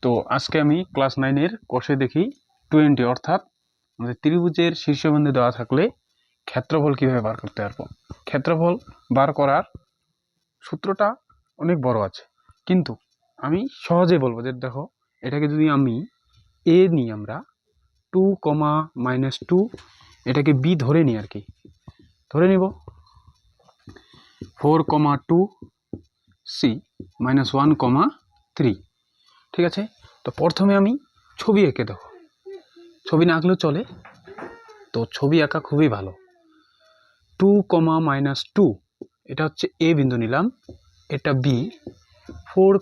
তো আজকে আমি ক্লাস 9-এর কোর্সে দেখি 20 অর্থাৎ আমাদের ত্রিভুজের শীর্ষবিন্দু দেওয়া থাকলে ক্ষেত্রফল কিভাবে বার করতে পারবো। ক্ষেত্রফল বার করার সূত্রটা অনেক বড় আছে, কিন্তু আমি সহজে বলবো যে দেখো, এটাকে যদি আমি এ নিই, আমরা 2, -2 এটাকে বি ধরে নিই, আর কি ধরে নিব 4, 2 সি -1, 3। ঠিক আছে, তো প্রথমে আমি ছবি এঁকে দেবো। ছবি না আঁকলেও চলে, তো ছবি আঁকা খুবই ভালো। 2, -2 এটা হচ্ছে এ বিন্দু নিলাম, এটা বি। 4,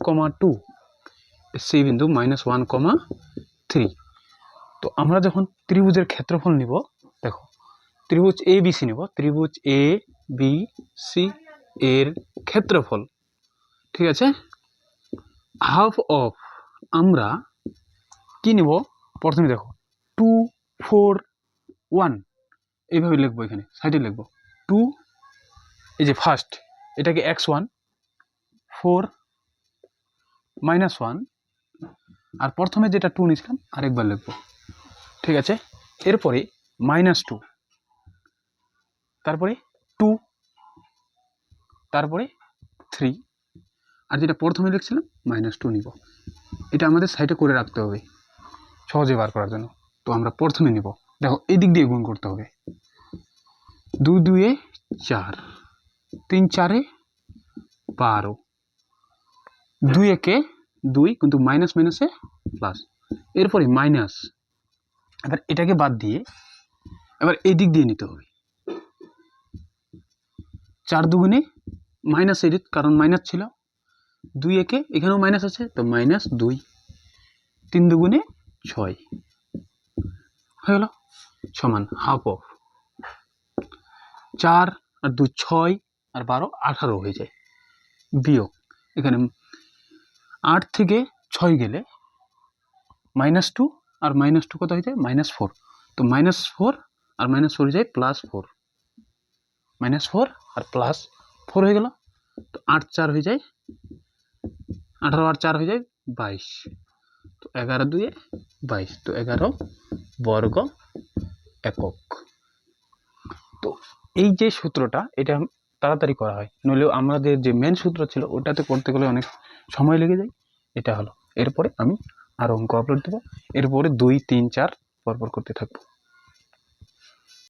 2 সি বিন্দু -1, 3। তো আমরা যখন ত্রিভুজের ক্ষেত্রফল নিব, দেখো ত্রিভুজ এ বি সি নিব, ত্রিভুজ এ বি সি এর ক্ষেত্রফল, ঠিক আছে, হাফ অফ আমরা কি নিব, প্রথমে দেখো 2, 4, 1 এইভাবে লিখবো, এখানে সাইডে লিখবো 2, এই যে ফার্স্ট এটাকে x1, 4 -1, আর প্রথমে যেটা 2 নিয়েছিলাম আরেকবার লিখবো, ঠিক আছে। এরপরে -2, তারপরে 2, তারপরে 3, আর যেটা প্রথমে লিখছিলাম -2 নিব। এটা আমাদের সাইডে করে রাখতে হবে সহজে বার করার জন্য। তো আমরা প্রথমে নিব, দেখো এই দিক দিয়ে গুণ করতে হবে, 2, 2 এ 4, 3, 4 এ 12, 2 একে 2, কিন্তু মাইনাস মাইনাসে প্লাস, এরপরে মাইনাস, এবার এটাকে বাদ দিয়ে এবার এই দিক দিয়ে নিতে হবে, 4 দুগুণে মাইনাস, এদিক কারণ মাইনাস ছিল, 2 একে এখানেও মাইনাস আছে, তো -2, 3 দুগুণে 6 হয়ে গেল, সমান হাফ অফ 4 আর 2 6 আর 12 18 হয়ে যায়, বিয়োগ এখানে 8 থেকে 6 গেলে -2 আর -2 কত হয়ে যায়, -4, তো -4 আর -4 হয়ে যায় +4, -4 আর +4 হয়ে গেল, তো 8 4 হয়ে যায় 18 আর 4 হয়ে যায় 22, তো 11 2 এ 22, তো 11 বর্গ একক। তো এই যে সূত্রটা, এটা তাড়াতাড়ি করা হয়, নইলেও আমাদের যে মেন সূত্র ছিল ওটাতে করতে গেলে অনেক সময় লেগে যায়। এটা হলো, এরপরে আমি আরো অঙ্ক আপলোড দেবো, এরপরে 2 3 4 পরপর করতে থাকবো।